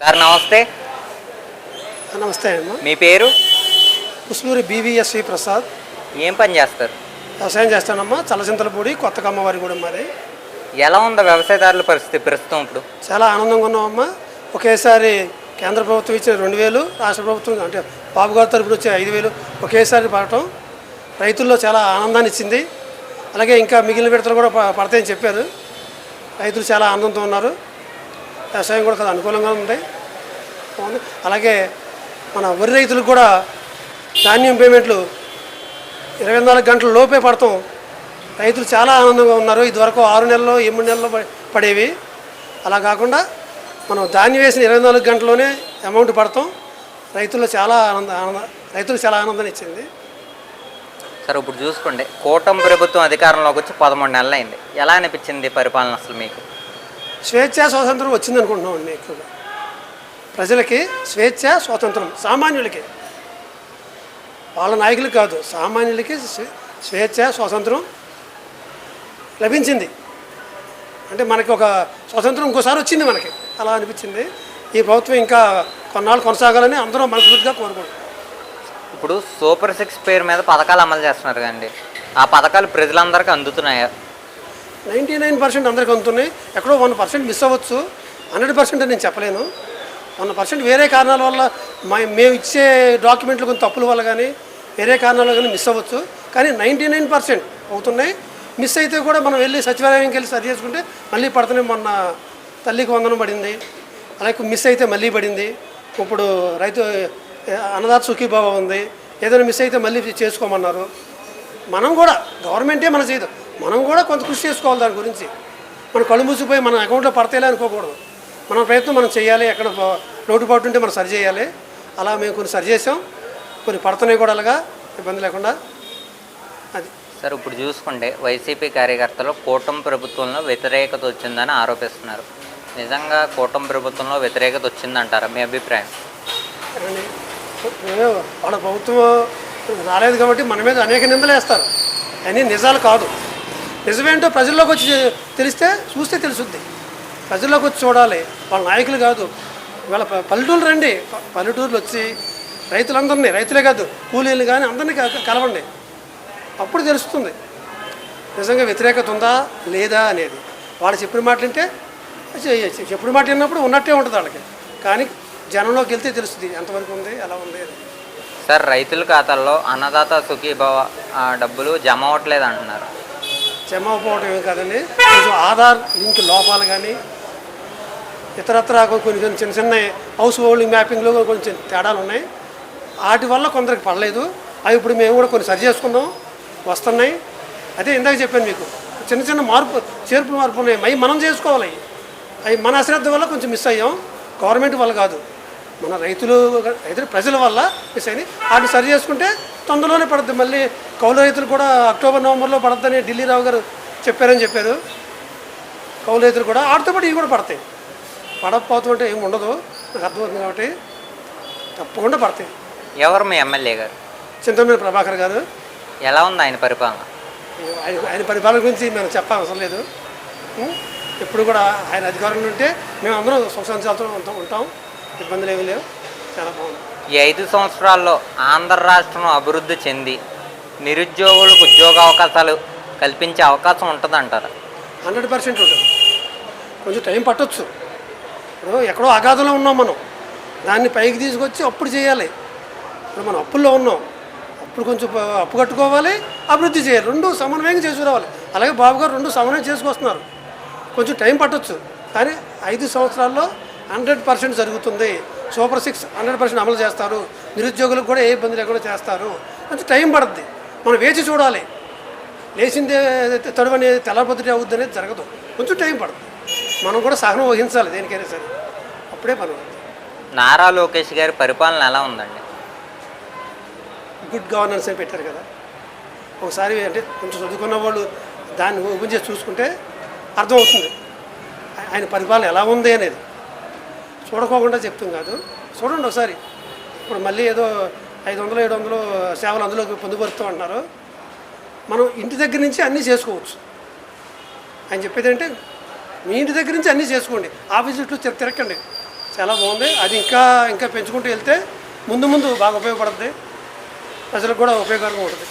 Sir నమస్తే. నమస్తే అమ్మా. మీ పేరు? ఉస్లూరి బీవీఎస్వి ప్రసాద్. ఏం పని చేస్తారు? వ్యవసాయం చేస్తానమ్మా. చల్లచింతలపూడి కొత్త కమ్మవారి కూడా మరి. ఎలా ఉందో వ్యవసాయదారుల పరిస్థితి ప్రస్తుతం ఇప్పుడు? చాలా ఆనందంగా ఉన్నామమ్మా. ఒకేసారి కేంద్ర ప్రభుత్వం ఇచ్చిన 2,000, రాష్ట్ర ప్రభుత్వం అంటే బాబు గారి తరపున వచ్చే 5,000 ఒకేసారి పడటం రైతుల్లో చాలా ఆనందాన్ని ఇచ్చింది. అలాగే ఇంకా మిగిలిన విడతలు కూడా పడతాయని చెప్పారు. రైతులు చాలా ఆనందంతో ఉన్నారు. వ్యవసాయం కూడా చాలా అనుకూలంగా ఉంది. అలాగే మన వరి రైతులకు కూడా ధాన్యం పేమెంట్లు 24 గంటల లోపే పడతాం. రైతులు చాలా ఆనందంగా ఉన్నారు. ఇదివరకు 6 నెలల్లో 8 నెలల్లో పడేవి. అలా కాకుండా మనం ధాన్యం వేసిన 24 గంటల్లోనే అమౌంట్ పడతాం. రైతులకు చాలా ఆనందాన్ని ఇచ్చింది. సార్ ఇప్పుడు చూసుకోండి, కూటమి ప్రభుత్వం అధికారంలోకి వచ్చి 13 నెలలు అయింది. ఎలా అనిపించింది పరిపాలన అసలు మీకు? స్వేచ్ఛా స్వాతంత్రం వచ్చింది అనుకుంటున్నామండి. ఎక్కువగా ప్రజలకి స్వేచ్ఛ స్వాతంత్రం, సామాన్యులకి, వాళ్ళ నాయకులకు కాదు, సామాన్యులకి స్వేచ్ఛ స్వాతంత్రం లభించింది. అంటే మనకి ఒక స్వాతంత్రం ఇంకోసారి వచ్చింది మనకి. అలా అనిపించింది. ఈ ప్రభుత్వం ఇంకా కొన్నాళ్ళు కొనసాగాలని అందరూ మనస్ఫూర్తిగా కోరుకుంటున్నాం. ఇప్పుడు సూపర్ 6 పేరు మీద పథకాలు అమలు చేస్తున్నారు కదండి, ఆ పథకాలు ప్రజలందరికీ అందుతున్నాయా? 99% అందరికీ అందుతున్నాయి. ఎక్కడో 1% మిస్ అవ్వచ్చు. 100% నేను చెప్పలేను. 1% వేరే కారణాల వల్ల మేము ఇచ్చే డాక్యుమెంట్లు కొంచెం తప్పుల వల్ల కానీ వేరే కారణాల కానీ మిస్ అవ్వచ్చు. కానీ 99% అవుతున్నాయి. మిస్ అయితే కూడా మనం వెళ్ళి సచివాలయంకి వెళ్ళి సరి చేసుకుంటే మళ్ళీ పడుతున్నాయి. మొన్న తల్లికి వందనం పడింది, అలాగే మిస్ అయితే మళ్ళీ పడింది. ఇప్పుడు రైతు అన్నదాత సుఖీభావ ఉంది. ఏదైనా మిస్ అయితే మళ్ళీ చేసుకోమన్నారు. మనం కూడా గవర్నమెంటే మనం చేయదు, మనం కూడా కొంత కృషి చేసుకోవాలి. దాని గురించి మనం కళ్ళు మూసిపోయి మన అకౌంట్లో పడతేలే అనుకోకూడదు. మన ప్రయత్నం మనం చేయాలి. ఎక్కడ లోటుపాటు ఉంటే మనం సరి చేయాలి. అలా మేము కొన్ని సరి చేసాం, కొన్ని పడుతున్నాయి కూడా, అలాగా ఇబ్బంది లేకుండా. అది సార్ ఇప్పుడు చూసుకుంటే వైసీపీ కార్యకర్తలు కూటమి ప్రభుత్వంలో వ్యతిరేకత వచ్చిందని ఆరోపిస్తున్నారు. నిజంగా కూటమి ప్రభుత్వంలో వ్యతిరేకత వచ్చిందంటారా? మీ అభిప్రాయం? వాళ్ళ ప్రభుత్వం రాలేదు కాబట్టి మన మీద అనేక నిందలు వేస్తారు. అన్నీ నిజాలు కాదు. నిజమేంటో ప్రజల్లోకి వచ్చి చూస్తే తెలుసుద్ది. ప్రజల్లోకి వచ్చి చూడాలి. వాళ్ళ నాయకులు కాదు. ఇవాళ పల్లెటూరు రండి, పల్లెటూరులో వచ్చి రైతులందరినీ, రైతులే కాదు కూలీలు కానీ అందరినీ కలవండి. అప్పుడు తెలుస్తుంది నిజంగా వ్యతిరేకత ఉందా లేదా అనేది. వాళ్ళు చెప్పిన మాటలు వింటే చెప్పిన మాట విన్నప్పుడు ఉన్నట్టే ఉంటుంది వాళ్ళకి. కానీ జనంలోకి వెళ్తే తెలుస్తుంది ఎంతవరకు ఉంది, ఎలా ఉంది అని. సార్ రైతుల ఖాతాల్లో అన్నదాత సుఖీభావ డబ్బులు జమ అవ్వట్లేదు అంటున్నారు. జమ అవ్వకపోవడం ఏం కాదండి, కొంచెం ఆధార్ లింక్ లోపాలు కానీ ఇతరత్ర కొన్ని చిన్న చిన్న హౌస్ హోల్డింగ్ మ్యాపింగ్లో కొంచెం తేడాలు ఉన్నాయి. వాటి వల్ల కొందరికి పడలేదు. అవి ఇప్పుడు మేము కూడా కొన్ని సరి చేసుకున్నాం, వస్తున్నాయి. అదే ఇందాక చెప్పాను మీకు, చిన్న చిన్న చేర్పులు మార్పులు ఉన్నాయి. అవి మనం చేసుకోవాలి. అవి మన అశ్రద్ధ వల్ల కొంచెం మిస్ అయ్యాం. గవర్నమెంట్ వల్ల కాదు, మన రైతులు ప్రజల వల్ల మిస్ అయింది. వాటిని సరి చేసుకుంటే తొందరలోనే పడుద్ది. మళ్ళీ కౌలు రైతులు కూడా అక్టోబర్ నవంబర్లో పడద్దని ఢిల్లీ రావు గారు చెప్పారని చెప్పారు. కౌలు రైతులు కూడా వాటితో పాటు ఇవి కూడా పడతాయి. పడకపోతుంటే ఏమి ఉండదు, నాకు అర్థమవుతుంది కాబట్టి తప్పకుండా పడతాయి. ఎవరు మీ ఎమ్మెల్యే గారు? చింతమనేని ప్రభాకర్ గారు. ఎలా ఉంది ఆయన పరిపాలన? ఆయన పరిపాలన గురించి మేము చెప్పవసరం లేదు. ఎప్పుడు కూడా ఆయన అధికారంలో ఉంటే మేము అందరం సుఖశాంతితో ఉంటాం. ఇబ్బందులు ఏమీ లేవు. చాలా బాగుంది. ఈ 5 సంవత్సరాల్లో ఆంధ్ర రాష్ట్రం అభివృద్ధి చెంది నిరుద్యోగులకు ఉద్యోగ అవకాశాలు కల్పించే అవకాశం ఉంటుందంటారా? 100% ఉంటుంది. కొంచెం టైం పట్టవచ్చు. ఇప్పుడు ఎక్కడో అగాధంలో ఉన్నాం మనం, దాన్ని పైకి తీసుకొచ్చి అప్పుడు చేయాలి. ఇప్పుడు మనం అప్పుల్లో ఉన్నాం, అప్పుడు కొంచెం అప్పు కట్టుకోవాలి, అభివృద్ధి చేయాలి. 2 సమన్వయంగా చేసుకురావాలి. అలాగే బాబు గారు 2 సమన్వయం చేసుకొస్తున్నారు. కొంచెం టైం పట్టవచ్చు, కానీ 5 సంవత్సరాల్లో 100% జరుగుతుంది. సూపర్ 6 100% అమలు చేస్తారు. నిరుద్యోగులకు కూడా ఏ ఇబ్బంది లేకుండా చేస్తారు. కొంచెం టైం పడుతుంది. మనం వేచి చూడాలి. లేచిందే తడువని తెల్లబొద్దుటే అవుద్ది అనేది జరగదు. కొంచెం టైం పడుతుంది. మనం కూడా సహనం వహించాలి దేనికైనా సరే, అప్పుడే పని అవుతుంది. నారా లోకేష్ గారి పరిపాలన ఎలా ఉందండి? గుడ్ గవర్నెన్స్ అని పెట్టారు కదా. ఒకసారి అంటే కొంచెం చదువుకున్న వాళ్ళు దాన్ని ఓపెన్ చేసి చూసుకుంటే అర్థమవుతుంది ఆయన పరిపాలన ఎలా ఉంది అనేది. చూడకోకుండా చెప్తాం కాదు, చూడండి ఒకసారి. ఇప్పుడు మళ్ళీ ఏదో 500 700 సేవలు అందులోకి పొందుపరుస్తూ అంటున్నారు. మనం ఇంటి దగ్గర నుంచి అన్నీ చేసుకోవచ్చు. ఆయన చెప్పేది అంటే మీ ఇంటి దగ్గర నుంచి అన్నీ చేసుకోండి. ఆఫీస్ చుట్టూ తిరగండి. చాలా బాగుంది. అది ఇంకా ఇంకా పెంచుకుంటూ వెళ్తే ముందు ముందు బాగా ఉపయోగపడుతుంది, ప్రజలకు కూడా ఉపయోగకరంగా ఉంటుంది.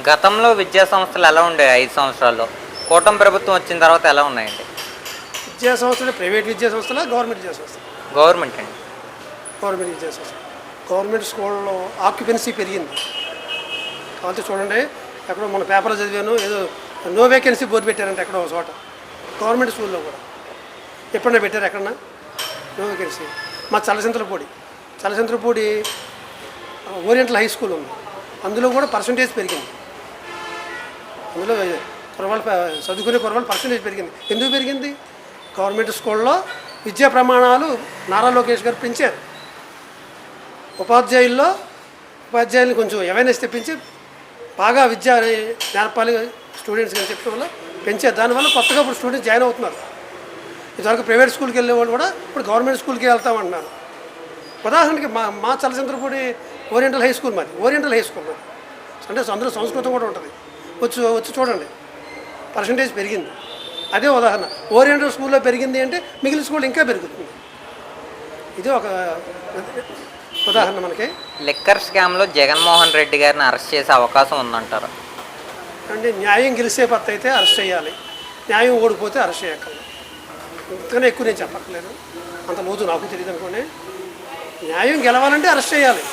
గతంలో విద్యా సంస్థలు ఎలా ఉండేవి 5 సంవత్సరాల్లో? కూటమి ప్రభుత్వం వచ్చిన తర్వాత ఎలా ఉన్నాయండి? విద్యా సంస్థలు ప్రైవేట్ విద్యా సంస్థల, గవర్నమెంట్ విద్యా సంస్థలు? గవర్నమెంట్ అండి. గవర్నమెంట్ విద్యా సంస్థ. గవర్నమెంట్ స్కూళ్ళలో ఆక్యుపెన్సీ పెరిగింది. కాబట్టి చూడండి, ఎక్కడో మన పేపర్లో చదివాను, ఏదో నో వేకెన్సీ బోర్డు పెట్టారంటే ఎక్కడో ఒక చోట గవర్నమెంట్ స్కూల్లో కూడా. ఎప్పుడన్నా పెట్టారు ఎక్కడన్నా నో వేకెన్సీ? మా చలచంద్రపూడి ఓరియంటల్ హై స్కూల్ ఉంది, అందులో కూడా పర్సంటేజ్ పెరిగింది. అందులో కుర్రవాళ్ళు చదువుకునే కుర్రవాళ్ళు పర్సంటేజ్ పెరిగింది. ఎందుకు పెరిగింది? గవర్నమెంట్ స్కూల్లో విద్యా ప్రమాణాలు నారా లోకేష్ గారు పెంచారు. ఉపాధ్యాయుల్ని కొంచెం అవేర్నెస్ తెప్పించి బాగా విద్య నేర్పాలి స్టూడెంట్స్ అని చెప్పడం వల్ల పెంచారు. దానివల్ల కొత్తగా ఇప్పుడు స్టూడెంట్స్ జాయిన్ అవుతున్నారు. ఇదివరకు ప్రైవేట్ స్కూల్కి వెళ్ళే వాళ్ళు కూడా ఇప్పుడు గవర్నమెంట్ స్కూల్కి వెళ్తామంటున్నారు. ఉదాహరణకి మా చలచంద్రపూడి ఓరియంటల్ హై స్కూల్ మాది, అంటే అందులో సంస్కృతం కూడా ఉంటుంది. వచ్చి చూడండి, పర్సంటేజ్ పెరిగింది. అదే ఉదాహరణ. ఓరియంటల్ స్కూల్లో పెరిగింది అంటే మిగిలిన స్కూల్ ఇంకా పెరుగుతుంది. ఇది ఒక ఉదాహరణ మనకి. లిక్కర్ స్కామ్లో జగన్మోహన్ రెడ్డి గారిని అరెస్ట్ చేసే అవకాశం ఉందంటారు? అంటే న్యాయం గెలిచే పత్త అయితే అరెస్ట్ చేయాలి, న్యాయం ఓడిపోతే అరెస్ట్ చేయక్కర్లేదు. ఇంతకన్నా ఎక్కువ నేను చెప్పక్కర్లేదు, అంత లోతు నాకు తెలియదు అనుకోండి. న్యాయం గెలవాలంటే అరెస్ట్ చేయాలి,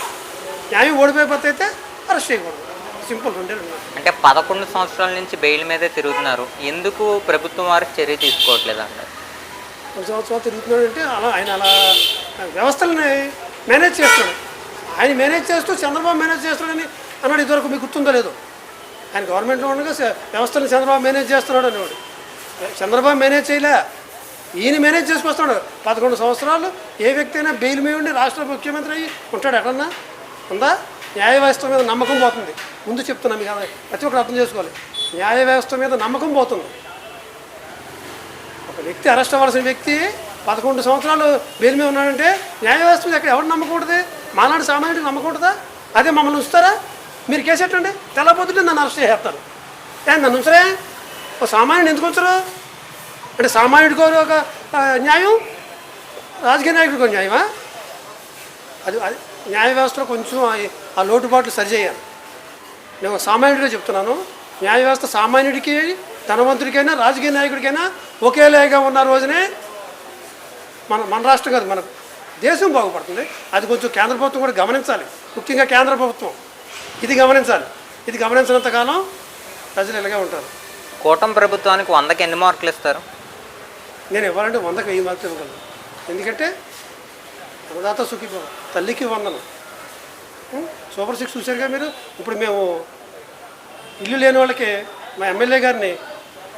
న్యాయం ఓడిపోయే పత్త అయితే అరెస్ట్ చేయకూడదు. సింపుల్, 2 అంటే 11 సంవత్సరాల నుంచి బెయిల్ మీదే తిరుగుతున్నారు, ఎందుకు ప్రభుత్వం వారు చర్య తీసుకోవట్లేదు అంటారు? 2 సంవత్సరాలు తిరుగుతున్నాడు అంటే ఆయన అలా వ్యవస్థలని మేనేజ్ చేస్తున్నాడు. ఆయన మేనేజ్ చేస్తూ చంద్రబాబు మేనేజ్ చేస్తున్నాడని అన్నాడు. ఇదివరకు మీకు గుర్తుందో లేదో, ఆయన గవర్నమెంట్లో ఉండగా వ్యవస్థను చంద్రబాబు మేనేజ్ చేస్తున్నాడు అనేవాడు. చంద్రబాబు మేనేజ్ చేయలే, ఈయన మేనేజ్ చేసుకొస్తున్నాడు. 11 సంవత్సరాలు ఏ వ్యక్తి అయినా బెయిల్ మీద ఉండి రాష్ట్ర ముఖ్యమంత్రి అయ్యి ఉంటాడు ఎక్కడన్నా ఉందా? న్యాయ వ్యవస్థ మీద నమ్మకం పోతుంది. ముందు చెప్తున్నా, మీకు ప్రతి ఒక్కరు అర్థం చేసుకోవాలి. న్యాయ వ్యవస్థ మీద నమ్మకం పోతుంది. ఒక వ్యక్తి అరెస్ట్ అవ్వాల్సిన వ్యక్తి 11 సంవత్సరాలు బెయిల్ మీద ఉన్నాడంటే న్యాయ వ్యవస్థ మీద ఎక్కడ ఎవరు నమ్మకం ఉంటుంది? మాలాంటి సామాన్యుడికి నమ్మకం ఉంటుందా? అదే మమ్మల్ని ఉంచుతారా? మీరు కేసు ఎట్టండి, తెల్లబోతుంటే నన్ను అరెస్ట్ చేస్తారు. నన్ను ఉంచరే? ఒక సామాన్యుడు ఎందుకు ఉంచరు? అంటే సామాన్యుడికి ఒక న్యాయం, రాజకీయ నాయకుడికి ఒక న్యాయమా? అది న్యాయ వ్యవస్థలో కొంచెం ఆ లోటుపాట్లు సరిచేయాలి. నేను ఒక సామాన్యుడిగా చెప్తున్నాను. న్యాయ వ్యవస్థ సామాన్యుడికి, ధనవంతుడికైనా, రాజకీయ నాయకుడికైనా ఒకేలాగా ఉన్న రోజునే మన రాష్ట్రం కాదు, మన దేశం బాగుపడుతుంది. అది కొంచెం కేంద్ర ప్రభుత్వం కూడా గమనించాలి. ముఖ్యంగా కేంద్ర ప్రభుత్వం ఇది గమనించాలి. ఇది గమనించినంత కాలం ప్రజలు ఇలాగే ఉంటారు. కూటమి ప్రభుత్వానికి 100కి ఎన్ని మార్కులు ఇస్తారు? నేను ఇవ్వాలంటే 100కి 1000 మార్కులు ఇవ్వగలను. ఎందుకంటే అన్నదాత సుఖీభవ, తల్లికి వందనం, సూపర్ 6 చూశారుగా మీరు. ఇప్పుడు మేము ఇల్లు లేని వాళ్ళకి మా ఎమ్మెల్యే గారిని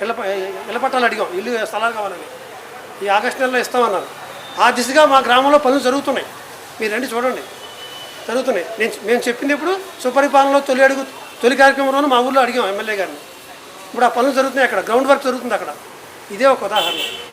ఇళ్ళ పట్టాలు అడిగాం, ఇల్లు స్థలాలు కావాలని. ఈ ఆగస్టు నెలలో ఇస్తామన్నారు. ఆ దిశగా మా గ్రామంలో పనులు జరుగుతున్నాయి. మీరు రండి చూడండి, జరుగుతున్నాయి. మేము చెప్పింది ఇప్పుడు సుపరిపాలనలో తొలి కార్యక్రమంలోనూ మా ఊళ్ళో అడిగాం ఎమ్మెల్యే గారిని. ఇప్పుడు ఆ పనులు జరుగుతున్నాయి, అక్కడ గ్రౌండ్ వర్క్ జరుగుతుంది అక్కడ. ఇదే ఒక ఉదాహరణ.